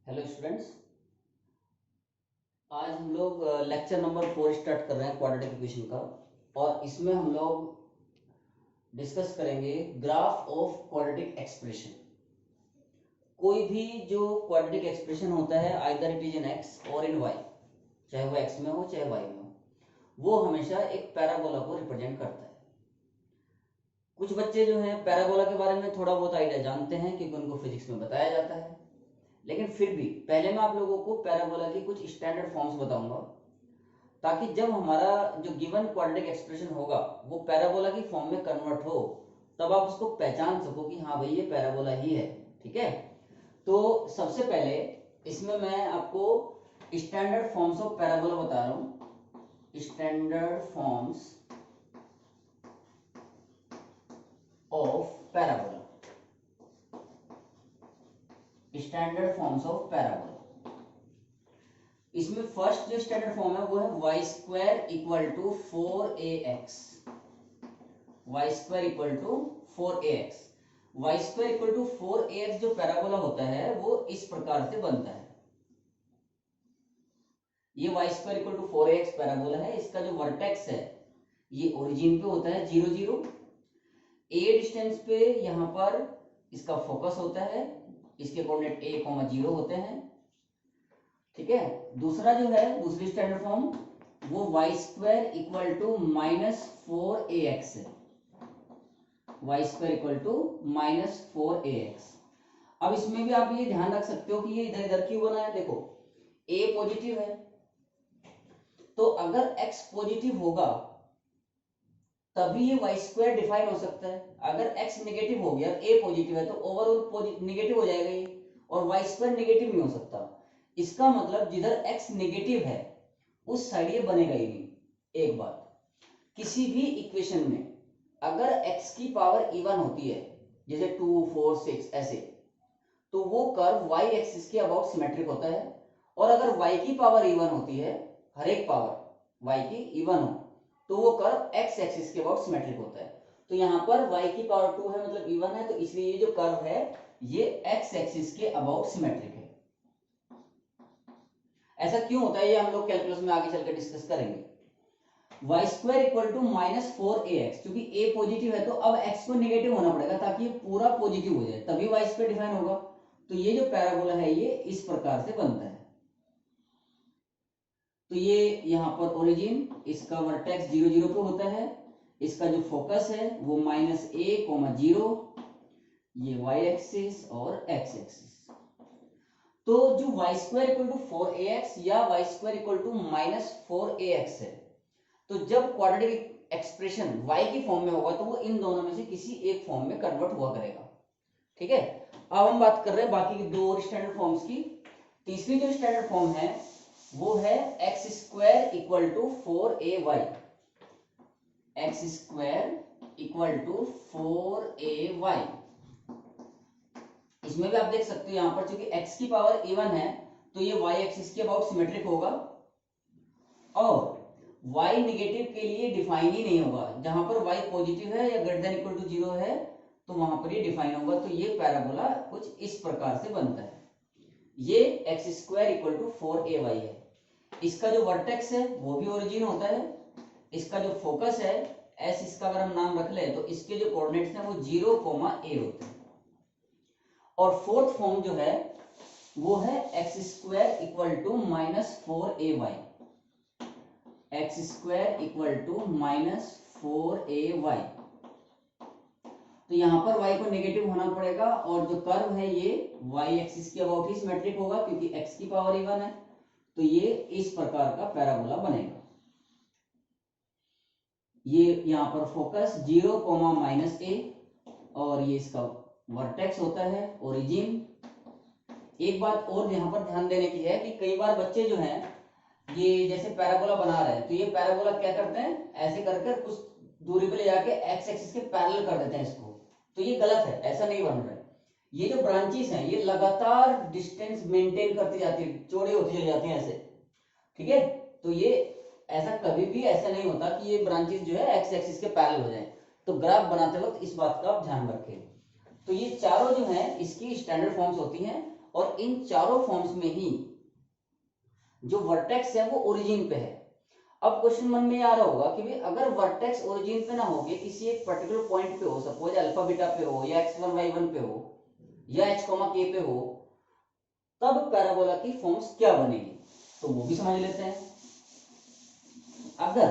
Hello students. आज हम लोग लेक्चर नंबर 4 स्टार्ट कर रहे हैं क्वाड्रेटिक इक्वेशन का। और इसमें हम लोग डिस्कस करेंगे ग्राफ ऑफ क्वाड्रेटिक एक्सप्रेशन। कोई भी जो क्वाड्रेटिक एक्सप्रेशन होता है either it is in x और इन वाई, चाहे वो एक्स में हो चाहे वाई में हो, वो हमेशा एक पैराबोला को रिप्रेजेंट करता है। कुछ बच्चे जो हैं पैराबोला के बारे में थोड़ा बहुत आइडिया जानते हैं क्योंकि उनको फिजिक्स में बताया जाता है, लेकिन फिर भी पहले मैं आप लोगों को पैराबोला की कुछ स्टैंडर्ड फॉर्म्स बताऊंगा ताकि जब हमारा जो गिवन क्वाड्रेटिक एक्सप्रेशन होगा वो पैराबोला की फॉर्म में कन्वर्ट हो, तब आप उसको पहचान सको कि हाँ भाई ये पैराबोला ही है। ठीक है, तो सबसे पहले इसमें मैं आपको स्टैंडर्ड फॉर्म्स ऑफ पैराबोला बता रहा हूं। Standard forms of parabola, standard forms of parabola. इसमें फर्स्ट जो स्टैंडर्ड फॉर्म है वो है y square equal to 4ax। Y square equal to 4ax। Y square equal to 4ax जो पैराबोला होता है वो इस प्रकार से बनता है। ये y square equal to 4ax parabola है। इसका जो वर्टेक्स है ये ओरिजिन पे होता है 0 0। a डिस्टेंस पे यहां पर इसका फोकस होता है, इसके कोऑर्डिनेट a, 0 होते हैं। ठीक है, दूसरा जो है दूसरी स्टैंडर्ड फॉर्म वो y square equal to -4ax है। Y square equal to -4ax। अब इसमें भी आप ये ध्यान रख सकते हो कि ये इधर इधर क्यों बना है। देखो a पॉजिटिव है तो अगर x पॉजिटिव होगा तभी ये वाई स्क्वायर डिफाइन हो सकता है। अगर x नेगेटिव हो गया, a पॉजिटिव है तो ओवरऑल नेगेटिव हो जाएगा ये, और वाई स्क्वायर नेगेटिव नहीं हो सकता। इसका मतलब जिधर x नेगेटिव है उस साइड ये बनेगा ही नहीं। एक बात, किसी भी इक्वेशन में अगर x की पावर इवन होती है जैसे 2 4 6 ऐसे, तो वो कर्व y एक्सिस के अबाउट सिमेट्रिक होता है। और अगर y की पावर इवन होती है, हर एक पावर y की इवन हो, तो वो कर्व x एक्सिस के अबाउट सिमेट्रिक होता है। तो यहाँ पर y की पावर 2 है मतलब इवन है, तो इसलिए ये जो कर्व है ये x एक्सिस के अबाउट सिमेट्रिक है। ऐसा क्यों होता है ये हम लोग कैलकुलस में आगे चलकर डिस्कस करेंगे। Y square equal to -4ax, क्योंकि a पॉजिटिव है तो अब x को नेगेटिव होना पड़ेगा ताकि ये पूरा पॉजिटिव हो जाए, तभी वाई स्क्वायर डिफाइन होगा। तो ये जो पैराबोला है ये इस प्रकार से बनता है। तो ये यहाँ पर ओरिजिन, इसका वर्टेक्स 0 0 पे होता है, इसका जो फोकस है वो -a, 0, ये y एक्सिस और x एक्सिस। तो जो Y square equal to 4ax या Y square equal to -4ax है, तो जब क्वाड्रेटिक एक्सप्रेशन y की फॉर्म में होगा तो वो इन दोनों में से किसी एक फॉर्म में कन्वर्ट हुआ करेगा। ठीक है, अब हम बात कर रहे हैं बाकी की दो और स्टैंडर्ड फॉर्म्स की। तीसरी जो स्टैंडर्ड फॉर्म है वो है x square equal to 4ay। X square equal to 4ay। इसमें भी आप देख सकते हो यहां पर चूंकि x की पावर इवन है तो ये y एक्सिस के अबाउट सिमेट्रिक होगा, और y नेगेटिव के लिए डिफाइन ही नहीं होगा। जहां पर y पॉजिटिव है या ग्रेटर देन इक्वल टू 0 है तो वहां पर ये डिफाइन होगा। तो ये पैराबोला कुछ इस प्रकार से बनता है। ये x square equal to 4ay है। इसका जो वर्टेक्स है वो भी ओरिजिन होता है, इसका जो फोकस है s, इसका अगर हम नाम रख ले तो इसके जो कोऑर्डिनेट्स हैं वो 0, a होते हैं। और फोर्थ फॉर्म जो है वो है x square equal to -4ay। X square equal to -4ay। तो यहां पर y को नेगेटिव होना पड़ेगा और जो कर्व है ये y एक्सिस के अबाउट ही सिमेट्रिक होगा क्योंकि x की पावर इवन है। तो ये इस प्रकार का पैराबोला बनेगा। ये यहां पर फोकस 0, -a, और ये इसका वर्टेक्स होता है ओरिजिन। एक बात और यहां पर ध्यान देने की है कि कई बार बच्चे जो हैं ये जैसे पैराबोला बना रहे हैं तो ये पैराबोला क्या करते हैं, ऐसे करके कुछ दूरी पे ले जाके एक्स एक्सिस के पैरेलल कर देते हैं इसको। तो ये गलत है, ऐसा नहीं बन रहा है। ये जो ब्रांचेस हैं ये लगातार डिस्टेंस मेंटेन करती जाती है, चौड़ी होती चली जाती हैं ऐसे। ठीक है, तो ये ऐसा कभी भी ऐसा नहीं होता कि ये ब्रांचेस जो है एक्स एक्सिस के पैरेलल हो जाएं। तो ग्राफ बनाते वक्त इस बात का आप ध्यान रखें। तो ये चारों जो हैं इसकी स्टैंडर्ड फॉर्म्स होती हैं और इन चारों फॉर्म्स में ही जो वर्टेक्स है वो ओरिजिन पे है। अब क्वेश्चन मन में आ रहा होगा कि भाई अगर वर्टेक्स ओरिजिन पे ना होगे, किसी एक पर्टिकुलर पॉइंट पे हो, सपोज अल्फा बीटा पे हो या x1 y1 पे हो या h k पे हो, तब पैराबोला की फॉर्म्स क्या बनेगी, तो वो भी समझ लेते हैं। अगर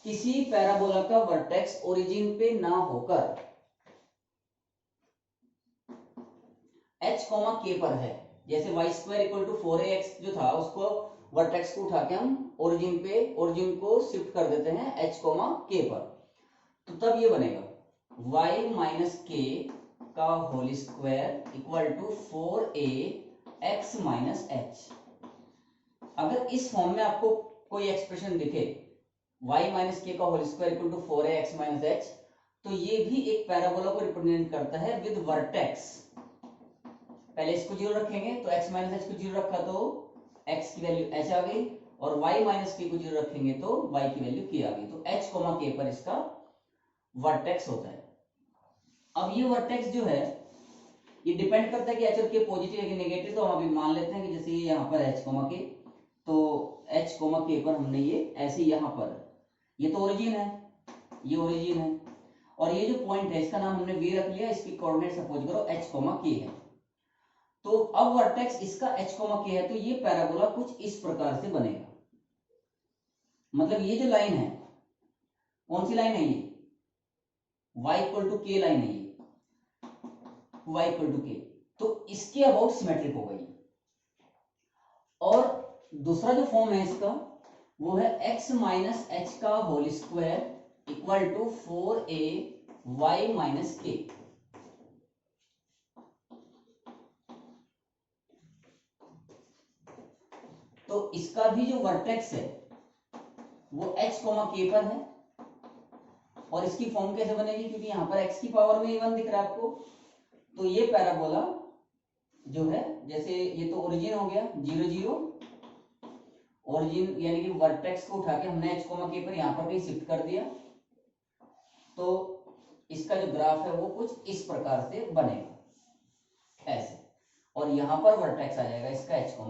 किसी पैराबोला का वर्टेक्स ओरिजिन पे ना होकर h k पर है, जैसे y² = 4ax जो था उसको वर्टेक्स को उठा के हम ओरिजिन को शिफ्ट कर देते हैं h k पर, तो तब ये बनेगा y - k का whole square equal to 4ax - h। अगर इस फॉर्म में आपको कोई एक्सप्रेशन दिखे y - k का whole square equal to 4ax - h, तो ये भी एक पैराबोला को रिप्रेजेंट करता है विद वर्टेक्स। पहले इसको 0 रखेंगे तो x - h को 0 रखा तो x की वैल्यू h आ गई, और y - k को 0 रखेंगे तो y की वैल्यू k आ गई, तो h, k पर इसका वर्टेक्स होता है। अब ये वर्टेक्स जो है ये डिपेंड करता है कि h और k पॉजिटिव है कि नेगेटिव, तो हम अभी मान लेते हैं कि जैसे ये यहाँ पर h, k, तो h, k पर हमने ये ऐसे यहाँ पर, ये तो ओरिजिन है, ये ओरिजिन है, और ये जो पॉइंट है इसका नाम हमने v रख लिया, इसकी कोऑर्डिनेट सपोज करो h, k है। तो अब वर्टेक्स इसका h, k है, तो ये पैराबोला कुछ इस प्रकार से बनेगा। मतलब ये जो लाइन है, कौन सी लाइन है ये, y = k लाइन है, ये y = k, तो इसके अबाउट सिमेट्रिक होगा ये। और दूसरा जो फॉर्म है इसका वो है x - h का whole square equal to 4ay - k। तो इसका भी जो वर्टेक्स है वो h, k पर है, और इसकी फॉर्म कैसे बनेगी, क्योंकि यहां पर x की पावर में 1 दिख रहा है आपको, तो ये पैराबोला जो है, जैसे ये तो ओरिजिन हो गया 0 0, ओरिजिन यानी कि वर्टेक्स को उठा के हमने h, k पर यहां पर कहीं शिफ्ट कर दिया, तो इसका जो ग्राफ है वो कुछ इस प्रकार से बनेगा ऐसे, और यहां पर वर्टेक्स आ जाएगा इसका h, k।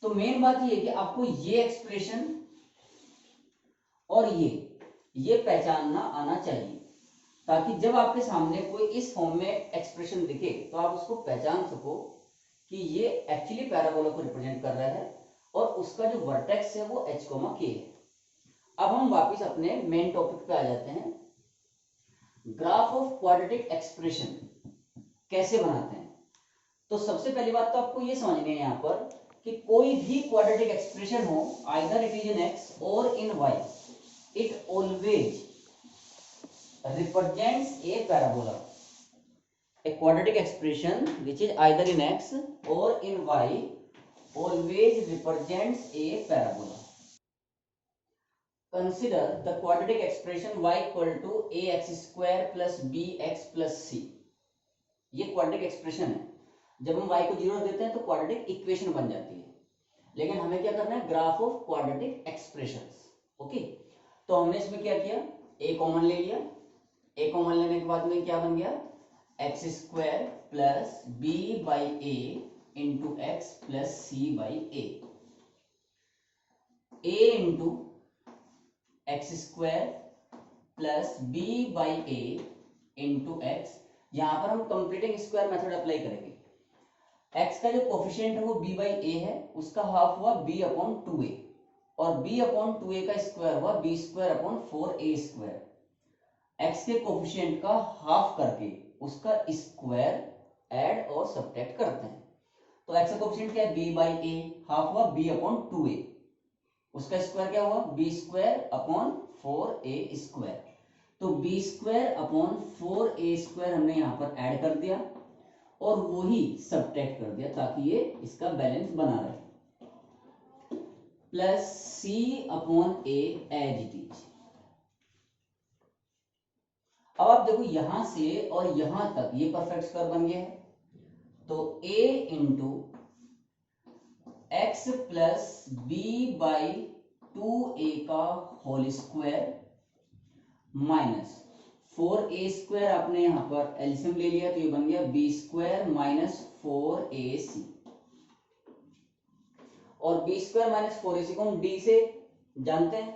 तो मेन बात ये है कि आपको ये एक्सप्रेशन और ये पहचानना आना चाहिए, ताकि जब आपके सामने कोई इस फॉर्म में एक्सप्रेशन दिखे तो आप उसको पहचान सको कि ये एक्चुअली पैराबोला को रिप्रेजेंट कर रहा है, और उसका जो वर्टेक्स है वो h, k है। अब हम वापस अपने मेन टॉपिक पे आ जाते हैं। ग्राफ ऑफ क्वाड्रेटिक एक्सप्रेशन कैसे बनाते हैं। तो सबसे पहली बात तो आपको ये समझनी है यहाँ पर कि कोई भी क्वाड्रेटिक एक्सप्रेशन हो, either it is in x और इन y, it always represents a parabola. A quadratic expression which is either in x or in y always represents a parabola. Consider the quadratic expression y = ax² plus bx plus c. ये quadratic expression है, जब हम y को 0 देते हैं तो quadratic equation बन जाती है, लेकिन हमें क्या करना है, graph of quadratic expressions. Okay, तो हमने इसमें क्या किया, a कॉमन ले लिया, a कॉमन लेने के बाद में क्या बन गया, x² plus b/a into x plus c/a, a into x² plus b/a into x। यहां पर हम कंप्लीटिंग स्क्वायर मेथड अप्लाई करेंगे। x का जो कोफिशिएंट है वो b/a है, उसका हाफ हुआ b/2a, और b/2a का स्क्वायर हुआ b²/4a²। x के कोफिशिएंट का हाफ करके उसका स्क्वायर ऐड और सब्ट्रैक्ट करते हैं। तो x का कोफिशिएंट क्या है, b/a, हाफ हुआ b/2a, उसका स्क्वायर क्या हुआ, b²/4a²। तो b²/4a² हमने यहां पर ऐड कर दिया और वही सब्ट्रैक्ट कर दिया ताकि ये इसका बैलेंस बना रहे, plus c/a as it is. अब आप देखो यहां से और यहां तक ये परफेक्ट स्क्वायर बन गया है, तो a into x plus b/2a का होल स्क्वायर माइनस 4a² आपने यहाँ पर एलसीएम ले लिया तो ये बन गया b² माइनस 4ac, और b² माइनस 4ac को हम d से जानते हैं,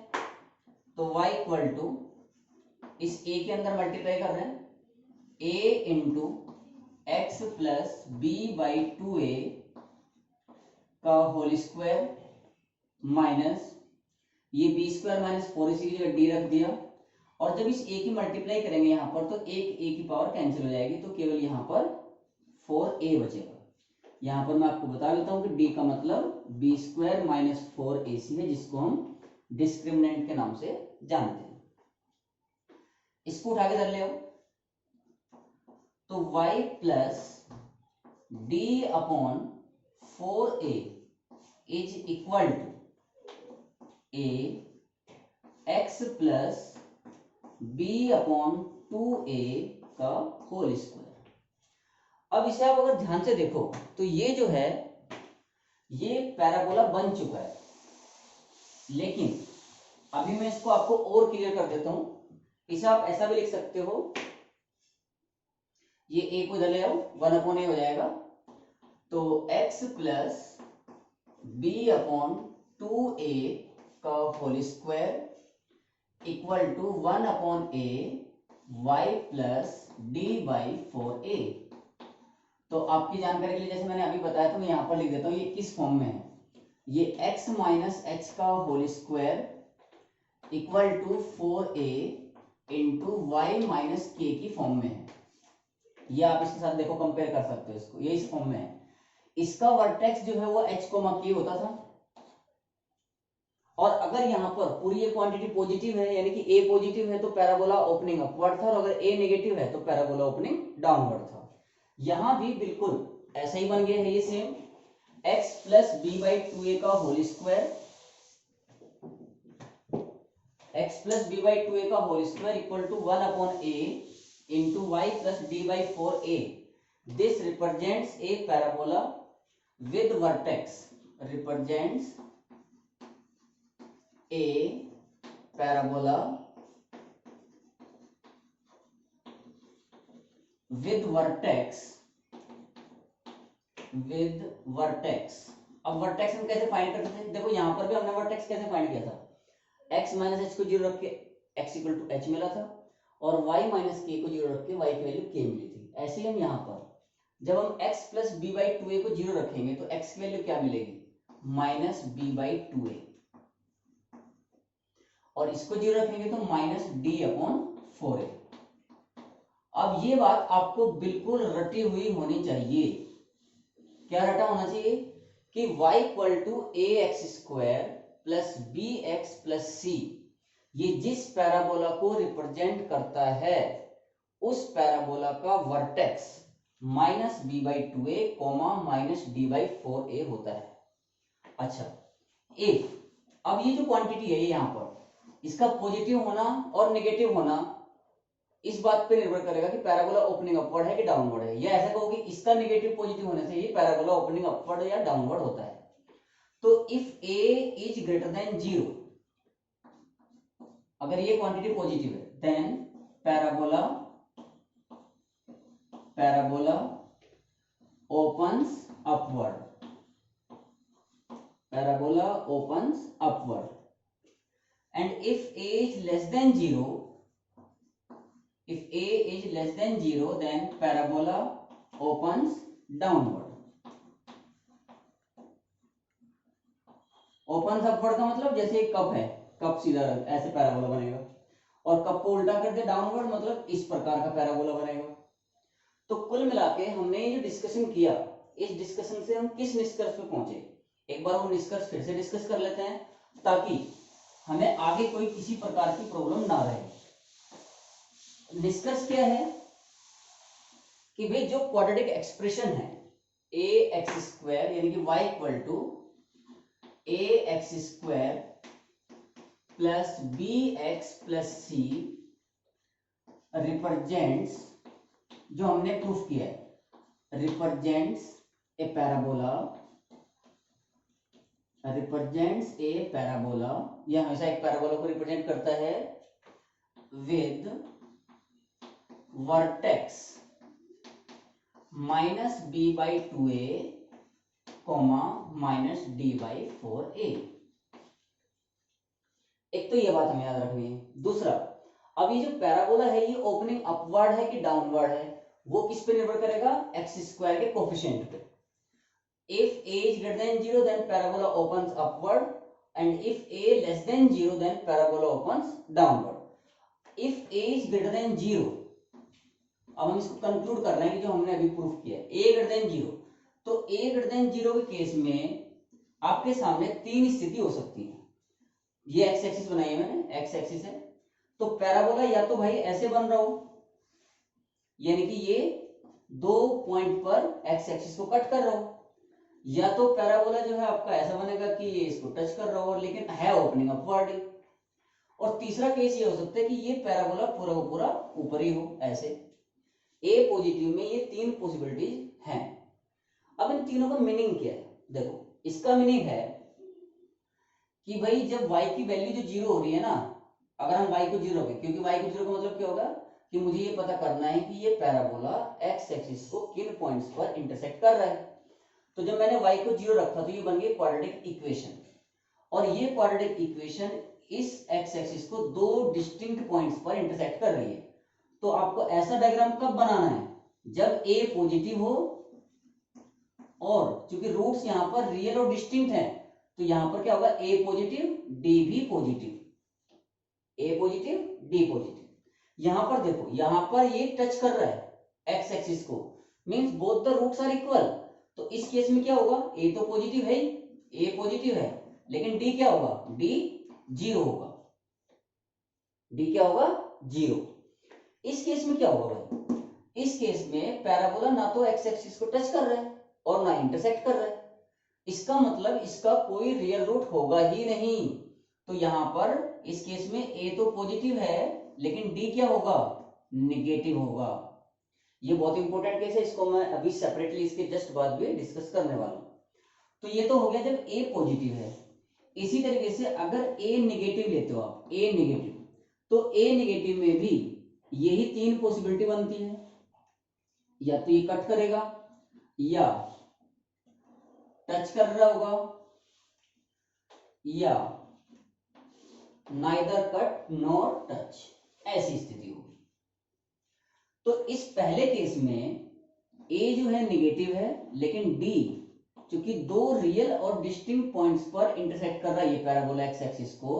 तो y इक्वल टू इस a के अंदर मल्टीप्लाई कर रहे हैं, a into x plus b by 2a का होल स्क्वायर माइनस ये b² माइनस 4ac की जगह d रख दिया, और जब इस a की मल्टीप्लाई करेंगे यहाँ पर तो एक a की पावर कैंसिल हो जाएगी, तो केवल यहाँ पर 4a बचेगा। यहाँ पर मैं आपको बता देता हूँ कि d का मतलब b² माइनस 4ac है, जिसको हम डिस्क्रिमिनेंट के नाम से जानते हैं। इसको उठा के धर ले आओ, तो y plus d upon 4a is equal to a x plus b upon 2a का होल स्क्वायर। अब इसे आप अगर ध्यान से देखो तो ये जो है ये पैराबोला बन चुका है, लेकिन अभी मैं इसको आपको और क्लियर कर देता हूं। इसे आप ऐसा भी लिख सकते हो, ये a को इधर ले आओ, 1 अपॉन a हो जाएगा, तो x plus b upon 2a का whole square equal to 1 upon a y plus d by 4a। तो आपकी जानकारी के लिए जैसे मैंने अभी बताया था, मैं यहां पर लिख देता हूं ये किस फॉर्म में है, ये x माइनस h का whole square equal to 4a into y minus k की फॉर्म में है। ये आप इसके साथ देखो कंपेयर कर सकते हो इसको, ये इस फॉर्म में है। इसका वर्टेक्स जो है वो h k होता था, और अगर यहाँ पर पूरी ये क्वांटिटी पॉजिटिव है यानी कि a पॉजिटिव है तो पैराबोला ओपनिंग अपवर्ड था, और अगर a नेगेटिव है तो पैराबोला ओपनिंग डाउनवर्ड था। यहां भी बिल्कुल ऐसा ही बन गया है ये same, x plus b by 2a का whole square, x plus b by 2a का whole square equal to 1 upon a into y plus d by 4a। This represents a parabola with vertex, represents a parabola with vertex, अब vertex हम कैसे find करते थे, देखो यहां पर भी हमने वर्टेक्स कैसे फाइंड किया था, x माइनस h को 0 रख के x इक्वल टू h मिला था, और y माइनस k को 0 रख के y की वैल्यू k मिली थी। ऐसे ही हम यहाँ पर जब हम x plus b by 2a को 0 रखेंगे तो x की वैल्यू क्या मिलेगी, माइनस b बाई 2a, और इसको 0 रखेंगे तो माइनस d अपॉन 4a। अब ये बात आपको बिल्कुल रटी हुई होनी चाहिए, क्या रटा होना चाहिए कि y equal to a x square plus b x plus c, ये जिस पैराबोला को रिप्रेजेंट करता है उस पैराबोला का vertex minus b by 2a comma minus d by 4a होता है। अच्छा, इफ अब ये जो क्वांटिटी है यहाँ पर इसका पॉजिटिव होना और नेगेटिव होना इस बात पे निर्भर करेगा कि पैराबोला ओपनिंग अपवर्ड है कि डाउनवर्ड है, या ऐसा कहोगे इसका नेगेटिव पॉजिटिव होने से ही पैराबोला ओपनिंग अपवर्ड या डाउनवर्ड होता है। तो if a is greater than 0, अगर ये क्वांटिटी पॉजिटिव है then parabola opens upward, parabola opens upward, and if a is less than 0, then parabola opens downward। opens upward का मतलब जैसे एक कप है, कप सीधा ऐसे पैराबोला बनेगा, और कप को उल्टा कर दे डाउनवर्ड मतलब इस प्रकार का पैराबोला बनेगा। तो कुल मिलाके हमने ये जो डिस्कशन किया, इस डिस्कशन से हम किस निष्कर्ष पे पहुंचे, एक बार वो निष्कर्ष फिर से डिस्कस कर लेते हैं ताकि हमें आगे कोई किसी प्रकार की प्रॉब्लम ना रहे। निष्कर्ष क्या है कि भाई जो क्वाड्रेटिक एक्सप्रेशन है ए एक्स स्क्वायर यानी कि y equal to a x square plus b x plus c represents, जो हमने प्रूफ किया है, रिप्रेजेंट्स ए पैराबोला, यह हमेशा एक पैराबोला को रिप्रेजेंट करता है with vertex minus b by 2a comma minus d by 4a। एक तो ये बात हमें याद रखनी है। दूसरा, अब ये जो पैराबोला है ये ओपनिंग अपवर्ड है कि डाउनवर्ड है, वो किस पे निर्भर करेगा? एक्स स्क्वायर के कोफिशिएंट पे। If a is greater than 0 then parabola opens upward and if a less than 0 then parabola opens downward. If a is greater than 0, अब हम इसको कंक्लूड कर रहे हैं कि जो हमने अभी प्रूफ किया है a greater than 0, तो a greater than 0 के केस में आपके सामने तीन स्थिति हो सकती है। ये एक्स एक्सिस बनाई है मैंने, एक्स एक्सिस है, तो पैराबोला या तो भाई ऐसे बन रहा हो, यानी कि ये दो पॉइंट पर एक्स एक्सिस को कट कर रहा हो, या तो पैराबोला जो है आपका ऐसा बनेगा कि ये इसको टच कर रहा हो लेकिन है ओपनिंग अपवर्ड। और तीसरा केस ये हो सकता है कि ये पैराबोला पूरा का पूरा ऊपर ही हो, ऐसे। ए पॉजिटिव में ये तीन पॉसिबिलिटीज हैं। अब इन तीनों का मीनिंग क्या है? देखो, इसका मीनिंग है कि भाई जब y की वैल्यू जो 0 हो रही है ना, अगर हम y को 0 रखें, क्योंकि y को 0 का मतलब क्या होगा कि मुझे ये पता करना है कि ये पैराबोला एक्स एक्सिस को किन पॉइंट्स पर इंटरसेक्ट कर रहा है। तो जब मैंने y को 0 रखा तो ये बन गई क्वाड्रेटिक इक्वेशन, और ये क्वाड्रेटिक इक्वेशन इस एक्स एक्सिस को दो डिस्टिंक्ट पॉइंट्स पर इंटरसेक्ट कर रही है। तो आपको ऐसा डायग्राम कब बनाना है? जब a पॉजिटिव हो, और चूंकि रूट्स यहां पर रियल और डिस्टिंक्ट हैं, तो यहां पर क्या होगा? a पॉजिटिव डी भी positive, a positive D positive. यहां पर देखो, यहां पर ये टच कर रहा है एक्स एक्सिस को, means both the roots are equal. तो इस केस में क्या होगा? a तो पॉजिटिव है, a पॉजिटिव है, लेकिन d क्या होगा? d 0 होगा, d क्या होगा? 0। इस केस में क्या होगा भाई? इस केस में पैराबोला ना तो एक्स एक्सिस को टच कर रहा है और ना इंटरसेक्ट कर रहा है, इसका मतलब इसका कोई रियल रूट होगा ही नहीं। तो यहां पर इस केस में a तो पॉजिटिव है लेकिन d क्या होगा? निगेटिव होगा। ये बहुत इंपॉर्टेंट केस है, इसको मैं अभी सेपरेटली इसके जस्ट बाद भी डिस्कस करने वाला हूं। तो ये तो हो गया जब a पॉजिटिव है। इसी तरीके से अगर a नेगेटिव लेते हो आप, a नेगेटिव, तो a नेगेटिव में भी यही तीन पॉसिबिलिटी बनती है, या तो ये कट करेगा, या टच कर रहा होगा, या नाइदर कट नॉर टच, ऐसी स्थिति होगी। तो इस पहले केस में a जो है नेगेटिव है, लेकिन d चूंकि दो रियल और डिस्टिंक्ट पॉइंट्स पर इंटरसेक्ट कर रहा है ये पैराबोला एक्स एक्सिस को,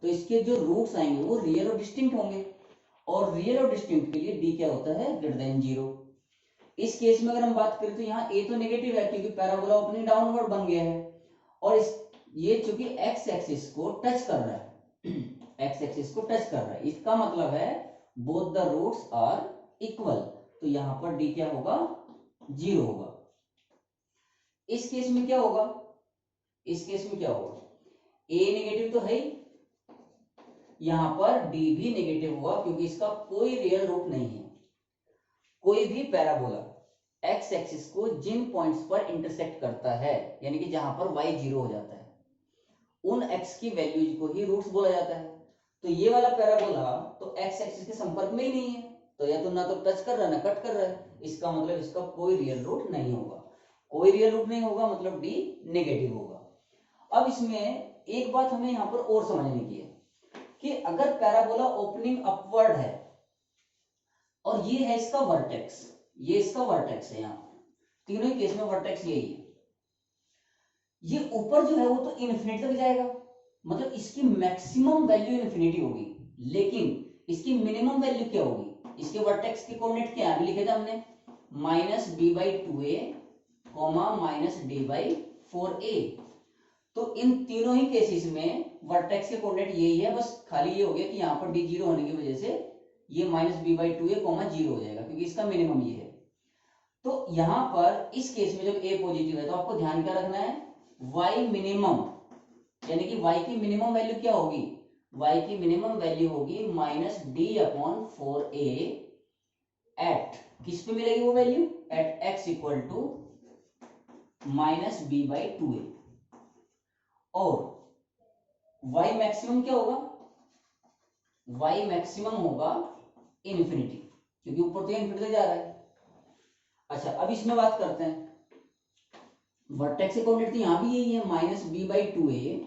तो इसके जो रूट्स आएंगे वो रियल और डिस्टिंक्ट होंगे, और रियल और डिस्टिंक्ट के लिए d क्या होता है? Greater than 0। इस केस में अगर हम बात करें तो यहाँ a तो नेगेटिव है क्योंकि पैराबोला ओपनिंग डाउनवर्ड बन गया है, और इस ये चूंकि एक्स एक्सिस को टच कर रहा है, एक्स एक्सिस को टच कर रहा है, इसका मतलब है both the roots are equal. तो यहां पर d क्या होगा? 0 होगा। इस केस में क्या होगा? इस केस में क्या होगा? a नेगेटिव तो है ही, यहां पर d भी नेगेटिव होगा क्योंकि इसका कोई रियल रूट नहीं है। कोई भी पैराबोला एक्स एक्सिस को जिन पॉइंट्स पर इंटरसेक्ट करता है, यानी कि जहां पर y 0 हो जाता है, उन x की वैल्यूज को ही रूट्स बोला जाता है। तो ये वाला पैराबोला तो एक्स एक्सिस के संपर्क में ही नहीं है, तो या तो ना तो टच कर रहा है ना कट कर रहा है, इसका मतलब इसका कोई रियल रूट नहीं होगा। कोई रियल रूट नहीं होगा मतलब d नेगेटिव होगा। अब इसमें एक बात हमें यहां पर और समझने की है कि अगर पैराबोला ओपनिंग अपवर्ड है और ये है इसका वर्टेक्स, ये इसका वर्टेक्स है, यहां तीनों ही केस में वर्टेक्स यही है, ये ऊपर जो है वो तो इन्फिनिटी तक जाएगा, मतलब इसकी मैक्सिमम वैल्यू इन्फिनिटी होगी, लेकिन इसकी मिनिमम वैल्यू क्या होगी? इसके वर्टेक्स के कोऑर्डिनेट क्या है लिखे थे हमने? Minus b by 2a comma minus d by 4a। तो इन तीनों ही केसेस में वर्टेक्स के कोऑर्डिनेट यही है, बस खाली ये हो गया कि यहाँ पर d 0 होने की वजह से ये minus b by 2a comma 0 हो जाएगा क्योंकि इसका मिनिमम ये है। तो यहां पर इस केस में जब a पॉजिटिव है तो आपको ध्यान क्या रखना है? y मिनिमम, यानी कि y की मिनिमम वैल्यू क्या होगी? y की मिनिमम वैल्यू होगी minus d upon 4a at, किस पे मिलेगी वो value? At x equal to minus b by 2a। और y मैक्सिमम क्या होगा? y मैक्सिमम होगा इन्फिनिटी, क्योंकि ऊपर तो ये इन्फिनिटी जा रहा है। अच्छा, अब इसमें बात करते हैं, वर्टेक्स के कोऑर्डिनेट यहां भी यही है, -b/2a,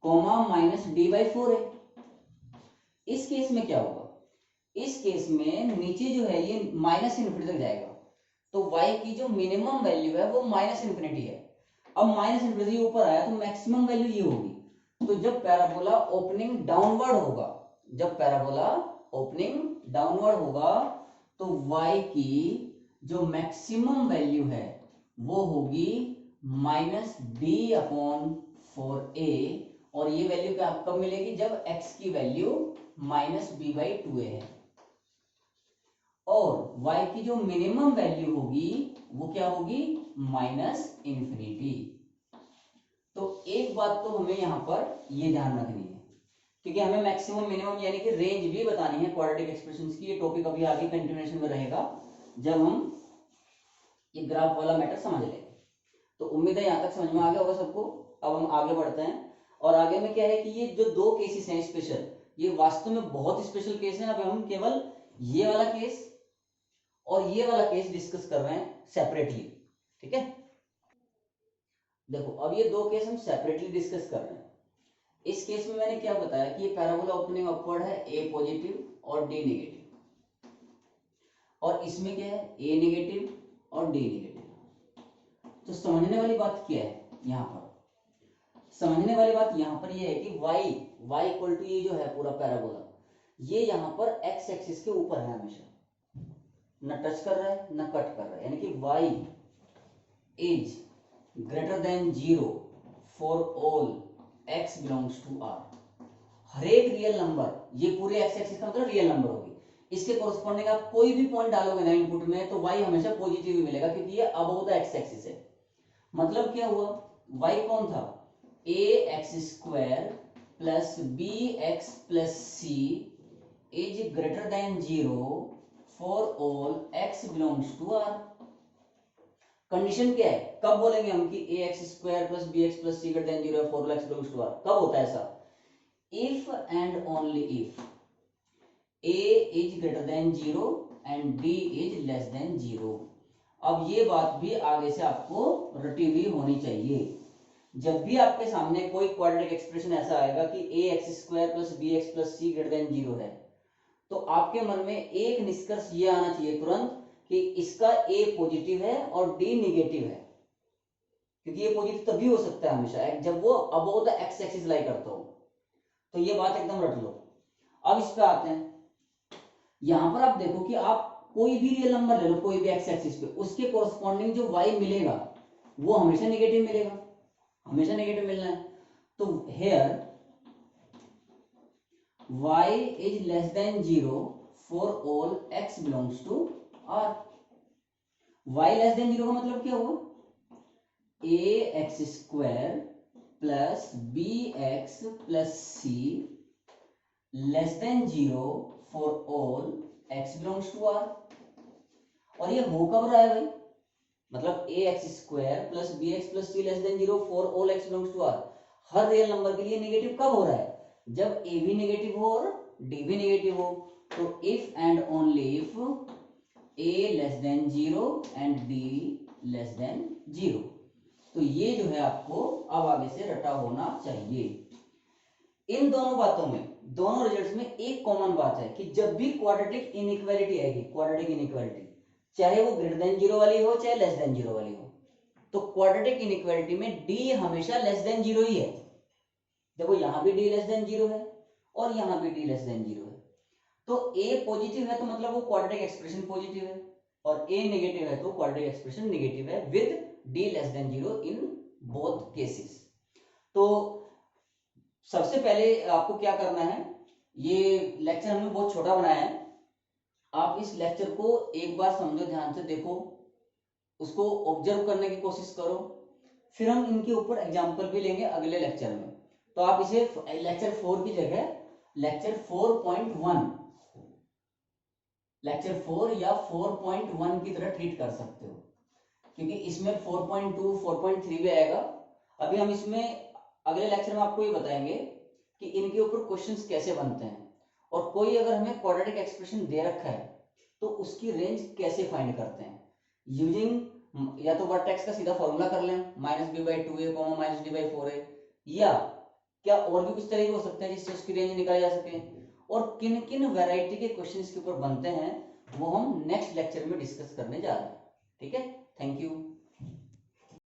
-d/4a। इस केस में क्या होगा, इस केस में नीचे जो है ये माइनस इन्फिनिटी तक जाएगा, तो y की जो मिनिमम वैल्यू है वो -इन्फिनिटी है। अब -इन्फिनिटी ऊपर आया तो मैक्सिमम वैल्यू ये होगी। तो जब पैराबोला ओपनिंग डाउनवर्ड होगा, जब पैराबोला ओपनिंग डाउनवर्ड होगा तो y की जो मैक्सिमम वैल्यू है वो होगी -d/4a, और ये वैल्यू क्या कब मिलेगी, जब x की वैल्यू -b/2a है, और y की जो मिनिमम वैल्यू होगी वो क्या होगी, -इन्फिनिटी। तो एक बात तो हमें यहां पर ये ध्यान रखनी है, क्योंकि हमें मैक्सिमम मिनिमम यानी कि रेंज भी बतानी है क्वाड्रेटिक एक्सप्रेशंस की। ये टॉपिक अभी आगे कंटिन्यूएशन में रहेगा जब हम ये ग्राफ वाला मैटर समझ लेंगे। तो उम्मीद है यहां तक समझ में आ गया होगा सबको। अब हम आगे बढ़ते हैं, और आगे में क्या है कि ये जो दो केसेस हैं स्पेशल, ये वास्तव में बहुत स्पेशल केस है। अब हम केवल ये वाला केस और ये वाला केस डिस्कस कर रहे हैं सेपरेटली, ठीक है। देखो, अब ये दो केस हम सेपरेटली डिस्कस कर रहे हैं। इस केस में मैंने क्या बताया कि ये पैराबोला ओपनिंग अपवर्ड है, a पॉजिटिव और d नेगेटिव, और इसमें क्या है, a नेगेटिव और d नेगेटिव। तो समझने वाली बात क्या है यहां पर, समझने वाली बात यहां पर ये है कि y इक्वल टू ये जो है पूरा पैराबोला, ये यहां पर x एक्सिस के ऊपर है, हमेशा न टच कर रहा है न कट कर रहा है, यानी कि y is greater than 0 for all x belongs to r। हर एक रियल नंबर, ये पूरे x एक्सिस का मतलब रियल नंबर होगी, इसके कोरस्पॉन्डिंग आप कोई भी पॉइंट डालोगे ना इनपुट में तो y हमेशा पॉजिटिव ही मिलेगा, क्योंकि ये अबव द x एक्सिस है। मतलब क्या हुआ, y कौन था, ax² plus bx plus c is greater than 0 for all x belongs to r। Condition क्या है, कब बोलेंगे हम कि ax² plus bx plus c greater than 0 for all x belongs to r, कब होता है ऐसा, if and only if a is greater than 0 and d is less than 0। अब ये बात भी आगे से आपको रटी हुई होनी चाहिए। जब भी आपके सामने कोई क्वाड्रेटिक एक्सप्रेशन ऐसा आएगा कि ax² plus bx plus c greater than 0 है, तो आपके मन में एक निष्कर्ष ये आना चाहिए तुरंत कि इसका a पॉजिटिव है और d निगेटिव है, क्योंकि ये पॉजिटिव तभी हो सकता है हमेशा जब वो अबव द x एक्सिस लाई करता हो। तो ये बात एकदम रट लो। अब इस पे आते हैं, यहां पर आप देखो कि आप कोई भी रियल नंबर ले लो, कोई भी x एक्सिस पे, उसके कोरस्पॉन्डिंग जो y मिलेगा वो हमेशा नेगेटिव मिलेगा, हमेशा नेगेटिव मिलना है। तो here y is less than 0 for all x belongs to r। y less than 0 का मतलब क्या हुआ, ax² plus bx plus c less than 0 for all x belongs to r। और ये हो कब रहा है भाई, मतलब ax² plus bx plus c less than 0 for all x belongs to r हर रियल नंबर के लिए नेगेटिव कब हो रहा है, जब a भी नेगेटिव हो और d भी नेगेटिव हो। तो if and only if a less than 0 and d less than 0। तो ये जो है आपको अब आगे से रटा होना चाहिए। इन दोनों बातों में, दोनों रिजल्ट्स में एक कॉमन बात है कि जब भी क्वाड्रेटिक इनइक्वालिटी आएगी, क्वाड्रेटिक इनइक्वालिटी चाहे वो ग्रेटर देन 0 वाली हो चाहे लेस देन 0 वाली हो, तो क्वाड्रेटिक इनइक्वालिटी में d हमेशा लेस देन 0 ही है। देखो यहां भी d लेस देन 0 है और यहां भी d लेस देन 0 है। तो a पॉजिटिव है तो मतलब वो क्वाड्रेटिक एक्सप्रेशन पॉजिटिव है, और a नेगेटिव है तो क्वाड्रेटिक एक्सप्रेशन नेगेटिव है with d less than 0 in both cases. तो सबसे पहले आपको क्या करना है, ये लेक्चर हमने बहुत छोटा बनाया है, आप इस लेक्चर को एक बार समझो, ध्यान से देखो, उसको ऑब्जर्व करने की कोशिश करो, फिर हम इनके ऊपर एग्जांपल भी लेंगे अगले लेक्चर में। तो आप इसे लेक्चर 4 की जगह लेक्चर 4.1, लेक्चर 4 या 4.1 की तरह ट्रीट कर सकते हो, क्योंकि इसमें 4.2 4.3 भी आएगा। अभी हम इसमें अगले लेक्चर में आपको ये बताएंगे कि इनके ऊपर क्वेश्चंस कैसे बनते हैं, और कोई अगर हमें क्वाड्रेटिक एक्सप्रेशन दे रखा है तो उसकी रेंज कैसे फाइंड करते हैं, यूजिंग या तो वर्टेक्स का सीधा फॉर्मूला कर लें -b/2a -d/4a, या क्या और भी कुछ तरीके हो सकते हैं जिससे उसकी रेंज निकाली जा सके, और किन किन वैरायटी के क्वेश्चंस के ऊपर बनते हैं वो हम नेक्स्ट लेक्चर में डिस्कस करने जा रहे हैं। ठीक है, थैंक यू।